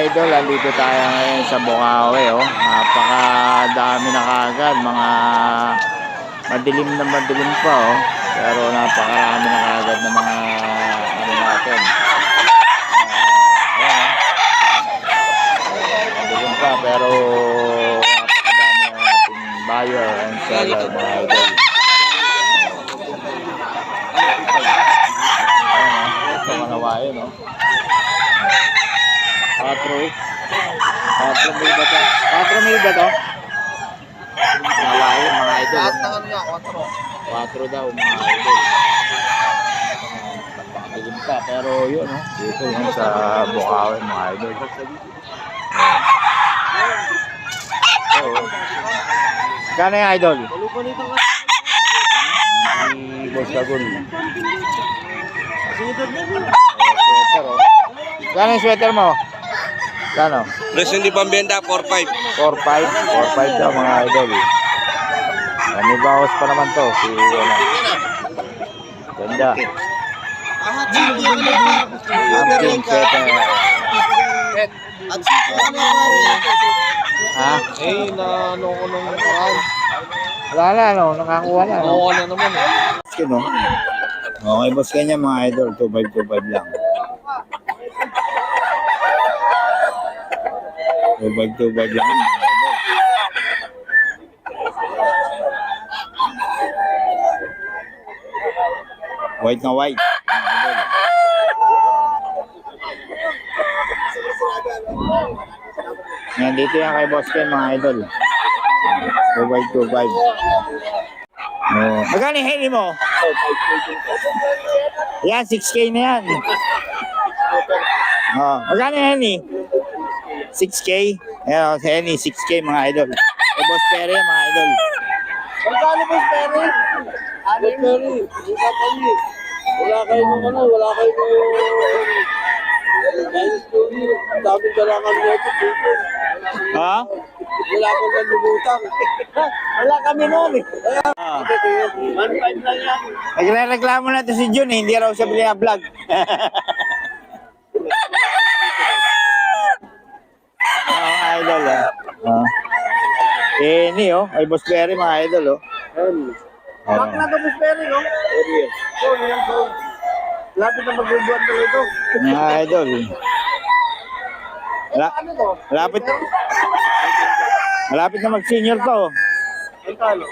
idol, andito tayo ngayon sa Bukawi, oh. Napakadami na kagad, mga madilim pa, oh. Pero napakarami na kagad ng mga ano natin. Madilim pa, pero napakadami na nating buyer and seller, mga idol. Ito manawain, oh. 4 mil ba ito? 4 mil ba ito? Malayo mga idol. Lahat ng ano niya, 4 daw mga idol. Napakadilim pa. Pero yun, no? Dito yun sa Bukawi mga idol. Kano yung idol? Ni Boss Lagul. Sweater, oh. Kano yung sweater mo? Kano? Presyo hindi pambenta, 4.5. 4.5 daw mga idol. May bawas pa naman to. Si ano. Ganda. Amping sweater. Ha? Eh, na ano ko nung nakaraan. Wala na, no? Nakakuha na, no? Oo na naman eh. Skin, no? Okay, boss kanya mga idol. 2.5 lang. 2.5 lang. White na white. Yan, dito yan kay Boss Ken mga idol. 2.5. Magkano yung heli mo? Yan, 6K na yan. Magkano yung heli? 6K? Ayan, sa Henny, 6K mga idol. O Boss Perry mga idol. Magkano Boss Perry? Boss Perry, wala kayo nung ano, wala kayo nung Dennis Tony, daming dalangan nito dito. Ha? Wala kang nalulutang. Wala kami noon eh. 1.5 lang yan. Nagre-reklamo na to si Jun eh, hindi raw siya binablog. Idol, Henny, oh. Ay Boss Perry mga idol, oh. Bak na to Boss Perry, no? Lapit na magbubuan na ito. Mga idol. Ano to? Malapit na mag-senior to. Magkano?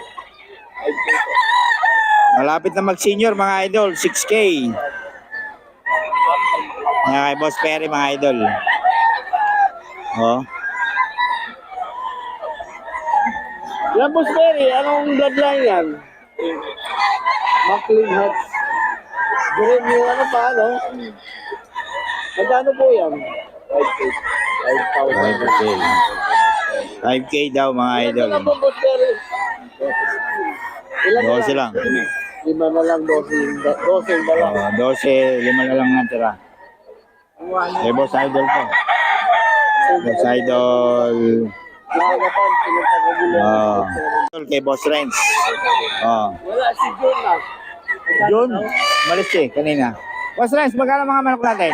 Malapit na mag-senior mga idol, 6K. Yan kay Boss Perry mga idol. Oh. Yan Boss Perry, anong bloodline yan? McLean Hats. Green yung ano pa, ano? Magkano po yan? 5K. 5K daw mga idol. Ilan na po Boss Perry? Ilan na 12 lang. 5 na lang, 12 na lang. 12, 5 na lang natira. Kay Boss Idol to. Boss Idol. Nakagapan, pinagpagagulan. Kay Boss Renz. Wala, si John na. Jun, malis eh, kanina. Boss Renz, magkano mga manok natin?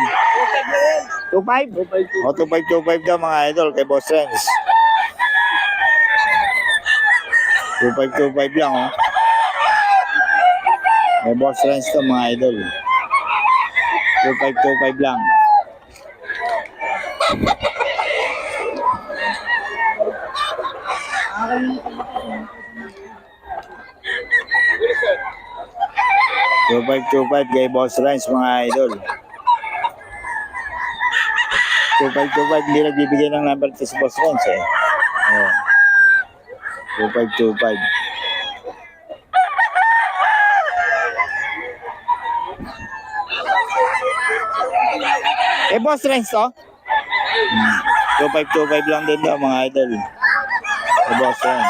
2.5? 2.5 daw mga idol kay Boss Renz. 2.5 lang, oh. Kay Boss Renz to mga idol. 2.5 lang. $2.5 kay Boss Renz mga idol. 2.5 hindi nagbibigay ng number to si Boss Renz eh. 2.5. Eh Boss Renz to? 2.5 lang din daw mga idol. Eh Boss Renz.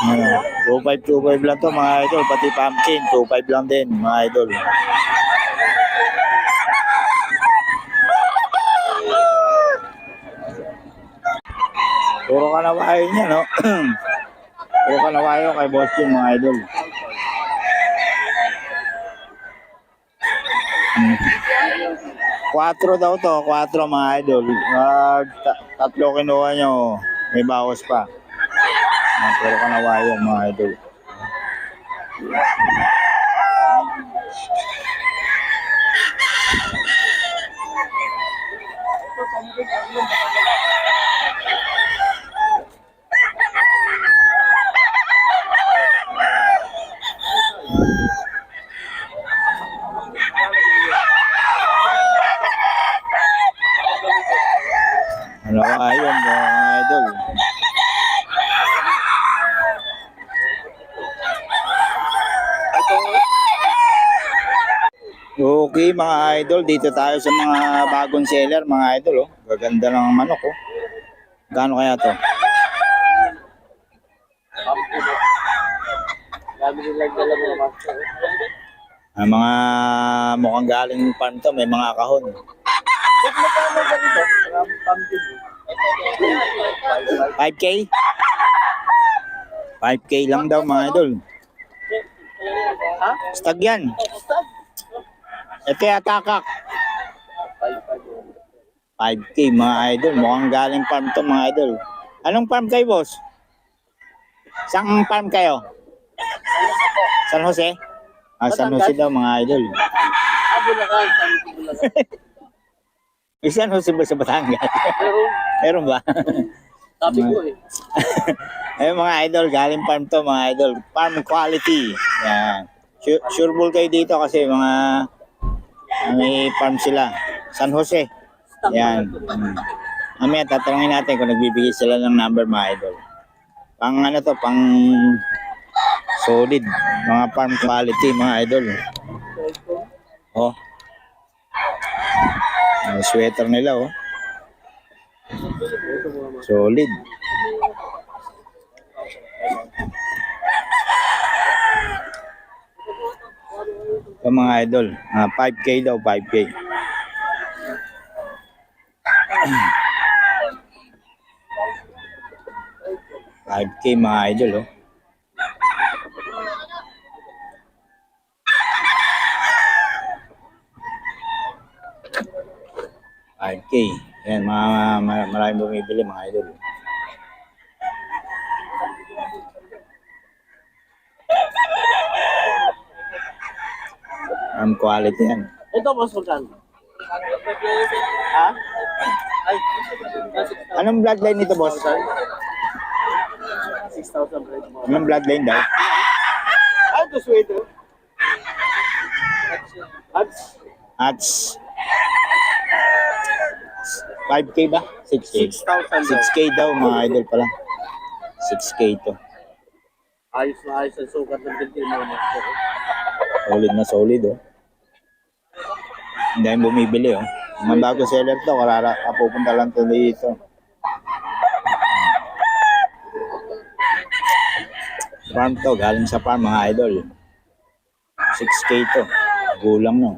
Ano, 2.5 lang to mga idol, pati pumpkin 2.5 lang din mga idol. Puro kanawayo niya, no? Puro kanawayo kay Boss Jun, mga idol. Hmm. 4 daw to, 4 mga idol. Tatlo kinuha nyo, may bawas pa. Puro kanawayo, mga idol. Ano ba yun, mga idol? Okay, mga idol, dito tayo sa mga bagong seller, mga idol, oh. Gaganda ng manok, oh. Gaano kaya to? Dami nilang dala mga master. Ang mga mukhang galing farm to, may mga kahon. Ba't magkano ganito? Pumpkin. 5K? 5K lang daw, mga idol. Ha? Stag yan. Ito yata kak. 5K, mga idol. Mukhang galing farm to, mga idol. Anong farm kayo, boss? Saan farm kayo? San Jose? San Jose daw, mga idol. Bulacan. San Jose ba sa Batangas? Pero, Meron ba? sabi ko eh. Ayun, mga idol, galing farm to, mga idol. Farm quality. Yan. Sure ball kayo dito kasi may farm sila. San Jose. Yan. Mamaya tatanungin natin kung nagbibigay sila ng number, mga idol. Pang ano to, pang solid. Mga farm quality, mga idol. Oh. Ang sweater nila, oh. Solid. Ito, mga idol. 5K daw, 5K. $5K, mga idol, oh. $5K. Yan, maraming bumibili, mga idol. Ang quality yan. Ito mas magkano? Ha? Ay, Anong bloodline nito, boss? 6,000 bread mo. Anong bloodline daw? Ay, ito sweater. Hats. Hats. 5K ba? 6K. 6,000. 6K daw, mga idol pala. 6K to. Ayos na ayos ang sukat ng binti mo. Solid na solid, oh. Hindi yung bumibili, oh. Mga bago seller to, kapupunta lang to dito. Farm to, galing sa farm, mga idol. 6K to. Gulang, no.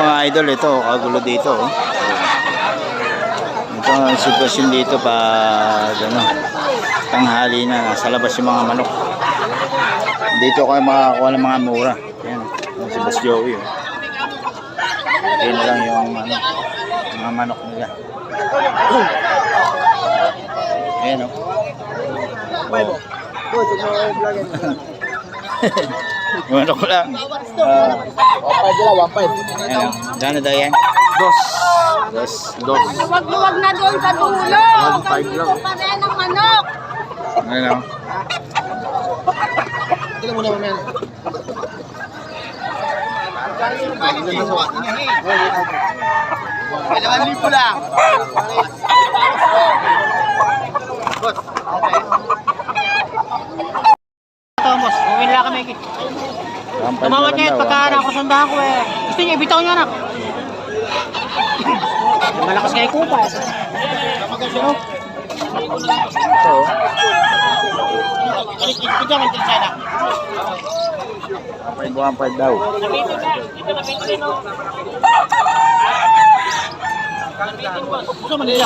Mga idol, ito, kagulo dito, oh. Ito ang sitwasyon dito pag tanghali na, nasa labas yung mga manok. Dito kayo makakuha ng mga mura. Ayan, si Boss Joey, oh. Ayan na lang yung mga manok nila. Ayan, oh. Manok ko lang. 1.5 dala, 1.5. Ayan, oh. Gano'n daw yan? Dos. Wag na doon sa dulo. 1.5 lang. Dito pa rin ang manok. Ayan, oh. Tignan mo na mamaya. Kailangan lipo lang. Thomas, uwi nila kami. Tumawad niya yung pagkahanap ko sundahan ko eh. Gusto niya, ibitaw niya anak. Malakas kayo kupa. 1.5 daw. Nabitin na. Dito nabitin din, no? Nabitin, boss. Gusto man nila.